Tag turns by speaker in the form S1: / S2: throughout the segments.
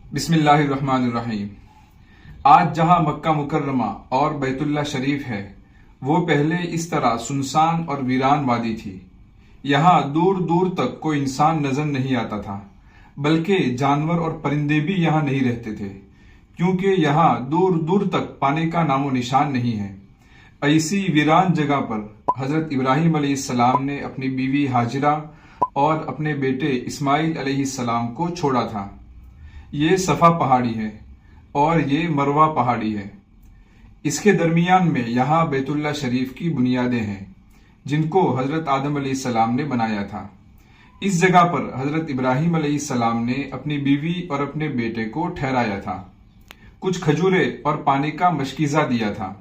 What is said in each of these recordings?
S1: بسم اللہ الرحمن الرحیم۔ آج جہاں مکہ مکرمہ اور بیت اللہ شریف ہے، وہ پہلے اس طرح سنسان اور ویران وادی تھی۔ یہاں دور دور تک کوئی انسان نظر نہیں آتا تھا، بلکہ جانور اور پرندے بھی یہاں نہیں رہتے تھے، کیونکہ یہاں دور دور تک پانی کا نام و نشان نہیں ہے۔ ایسی ویران جگہ پر حضرت ابراہیم علیہ السلام نے اپنی بیوی ہاجرہ اور اپنے بیٹے اسماعیل علیہ السلام کو چھوڑا تھا۔ یہ صفا پہاڑی ہے اور یہ مروہ پہاڑی ہے۔ اس کے درمیان میں یہاں بیت اللہ شریف کی بنیادیں ہیں، جن کو حضرت آدم علیہ السلام نے بنایا تھا۔ اس جگہ پر حضرت ابراہیم علیہ السلام نے اپنی بیوی اور اپنے بیٹے کو ٹھہرایا تھا، کچھ کھجورے اور پانی کا مشکیزہ دیا تھا،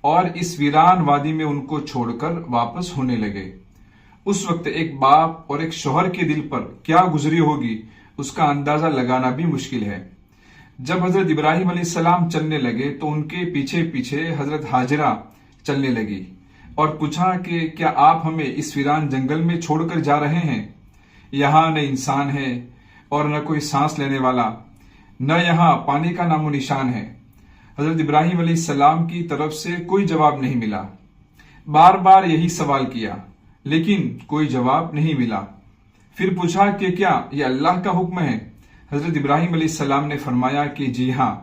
S1: اور اس ویران وادی میں ان کو چھوڑ کر واپس ہونے لگے۔ اس وقت ایک باپ اور ایک شوہر کے دل پر کیا گزری ہوگی، اس کا اندازہ لگانا بھی مشکل ہے۔ جب حضرت ابراہیم علیہ السلام چلنے لگے تو ان کے پیچھے پیچھے حضرت ہاجرہ چلنے لگی اور پوچھا کہ کیا آپ ہمیں اس ویران جنگل میں چھوڑ کر جا رہے ہیں؟ یہاں نہ انسان ہے اور نہ کوئی سانس لینے والا، نہ یہاں پانی کا نام و نشان ہے۔ حضرت ابراہیم علیہ السلام کی طرف سے کوئی جواب نہیں ملا۔ بار بار یہی سوال کیا، لیکن کوئی جواب نہیں ملا۔ پھر پوچھا کہ کیا یہ اللہ کا حکم ہے؟ حضرت ابراہیم علیہ السلام نے فرمایا کہ جی ہاں۔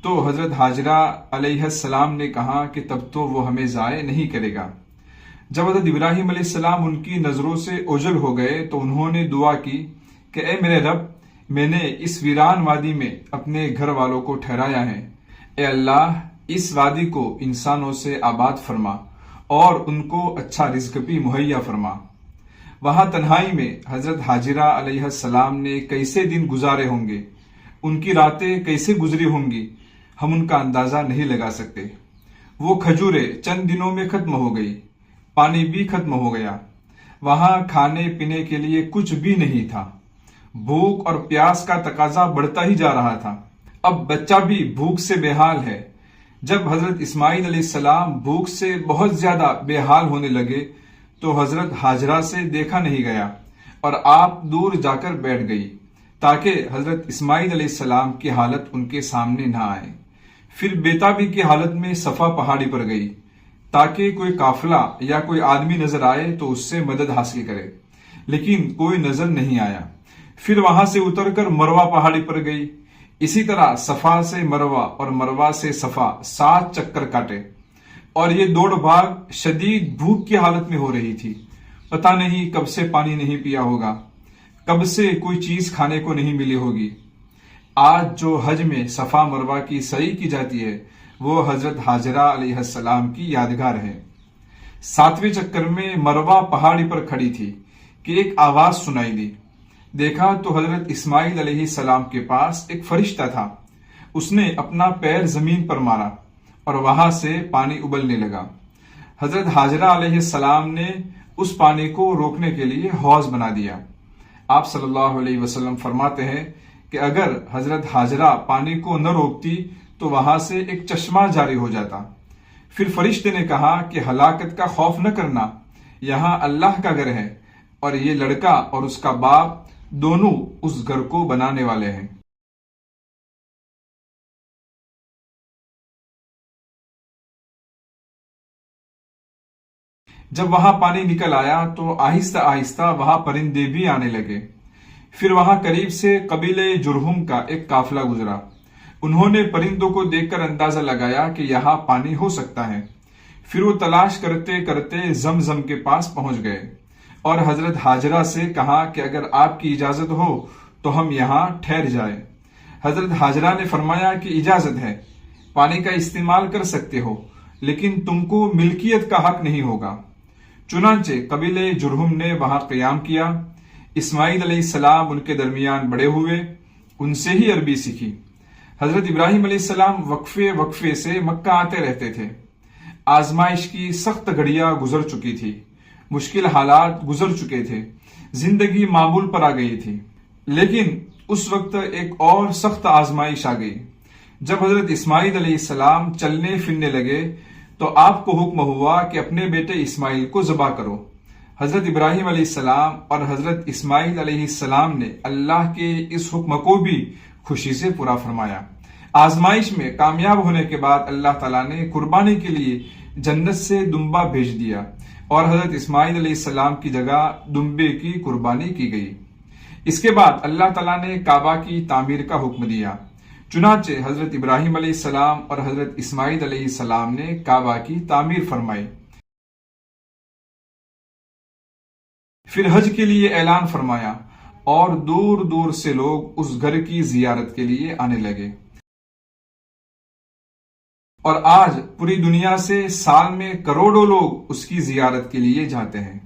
S1: تو حضرت ہاجرہ علیہ السلام نے کہا کہ تب تو وہ ہمیں ضائع نہیں کرے گا۔ جب حضرت ابراہیم علیہ السلام ان کی نظروں سے اوجھل ہو گئے تو انہوں نے دعا کی کہ اے میرے رب، میں نے اس ویران وادی میں اپنے گھر والوں کو ٹھہرایا ہے، اے اللہ اس وادی کو انسانوں سے آباد فرما اور ان کو اچھا رزق بھی مہیا فرما۔ وہاں تنہائی میں حضرت ہاجرہ علیہ السلام نے کیسے دن گزارے ہوں گے، ان کی راتیں کیسے گزری ہوں گی، ہم ان کا اندازہ نہیں لگا سکتے۔ وہ کھجوریں چند دنوں میں ختم ہو گئی، پانی بھی ختم ہو گیا، وہاں کھانے پینے کے لیے کچھ بھی نہیں تھا۔ بھوک اور پیاس کا تقاضا بڑھتا ہی جا رہا تھا۔ اب بچہ بھی بھوک سے بے حال ہے۔ جب حضرت اسماعیل علیہ السلام بھوک سے بہت زیادہ بے حال ہونے لگے تو حضرت ہاجرہ سے دیکھا نہیں گیا اور آپ دور جا کر بیٹھ گئی تاکہ حضرت اسماعیل علیہ السلام کی حالت ان کے سامنے نہ آئے۔ پھر بےتابی کی حالت میں صفا پہاڑی پر گئی تاکہ کوئی قافلہ یا کوئی آدمی نظر آئے تو اس سے مدد حاصل کرے، لیکن کوئی نظر نہیں آیا۔ پھر وہاں سے اتر کر مروہ پہاڑی پر گئی۔ اسی طرح صفا سے مروہ اور مروہ سے صفا 7 چکر کاٹے، اور یہ دوڑ بھاگ شدید بھوک کی حالت میں ہو رہی تھی۔ پتہ نہیں کب سے پانی نہیں پیا ہوگا، کب سے کوئی چیز کھانے کو نہیں ملی ہوگی۔ آج جو حج میں صفا مروہ کی سعی کی جاتی ہے وہ حضرت ہاجرہ علیہ السلام کی یادگار ہے۔ 7ویں چکر میں مروہ پہاڑی پر کھڑی تھی کہ ایک آواز سنائی دی۔ دیکھا تو حضرت اسماعیل علیہ السلام کے پاس ایک فرشتہ تھا۔ اس نے اپنا پیر زمین پر مارا اور وہاں سے پانی ابلنے لگا۔ حضرت ہاجرہ علیہ السلام نے اس پانی کو روکنے کے لیے حوض بنا دیا۔ آپ صلی اللہ علیہ وسلم فرماتے ہیں کہ اگر حضرت ہاجرہ پانی کو نہ روکتی تو وہاں سے ایک چشمہ جاری ہو جاتا۔ پھر فرشتے نے کہا کہ ہلاکت کا خوف نہ کرنا، یہاں اللہ کا گھر ہے اور یہ لڑکا اور اس کا باپ دونوں اس گھر کو بنانے والے ہیں۔ جب وہاں پانی نکل آیا تو آہستہ آہستہ وہاں پرندے بھی آنے لگے۔ پھر وہاں قریب سے قبیلے جرہم کا ایک قافلہ گزرا۔ انہوں نے پرندوں کو دیکھ کر اندازہ لگایا کہ یہاں پانی ہو سکتا ہے۔ پھر وہ تلاش کرتے کرتے زمزم کے پاس پہنچ گئے اور حضرت ہاجرہ سے کہا کہ اگر آپ کی اجازت ہو تو ہم یہاں ٹھہر جائیں۔ حضرت ہاجرہ نے فرمایا کہ اجازت ہے، پانی کا استعمال کر سکتے ہو، لیکن تم کو ملکیت کا حق نہیں ہوگا۔ چنانچہ قبیلے جرہم نے وہاں قیام کیا۔ اسماعیل علیہ السلام ان کے درمیان بڑے ہوئے، ان سے ہی عربی سیکھی۔ حضرت ابراہیم علیہ السلام وقفے وقفے سے مکہ آتے رہتے تھے۔ آزمائش کی سخت گھڑیاں گزر چکی تھی، مشکل حالات گزر چکے تھے، زندگی معمول پر آ گئی تھی، لیکن اس وقت ایک اور سخت آزمائش آ گئی۔ جب حضرت اسماعیل علیہ السلام چلنے پھرنے لگے تو آپ کو حکم ہوا کہ اپنے بیٹے اسماعیل کو ذبح کرو۔ حضرت ابراہیم علیہ السلام اور حضرت اسماعیل علیہ السلام نے اللہ کے اس حکم کو بھی خوشی سے پورا فرمایا۔ آزمائش میں کامیاب ہونے کے بعد اللہ تعالیٰ نے قربانی کے لیے جنت سے دمبا بھیج دیا اور حضرت اسماعیل علیہ السلام کی جگہ دمبے کی قربانی کی گئی۔ اس کے بعد اللہ تعالیٰ نے کعبہ کی تعمیر کا حکم دیا، چنانچہ حضرت ابراہیم علیہ السلام اور حضرت اسماعیل علیہ السلام نے کعبہ کی تعمیر فرمائی۔ پھر حج کے لیے اعلان فرمایا اور دور دور سے لوگ اس گھر کی زیارت کے لیے آنے لگے، اور آج پوری دنیا سے سال میں کروڑوں لوگ اس کی زیارت کے لیے جاتے ہیں۔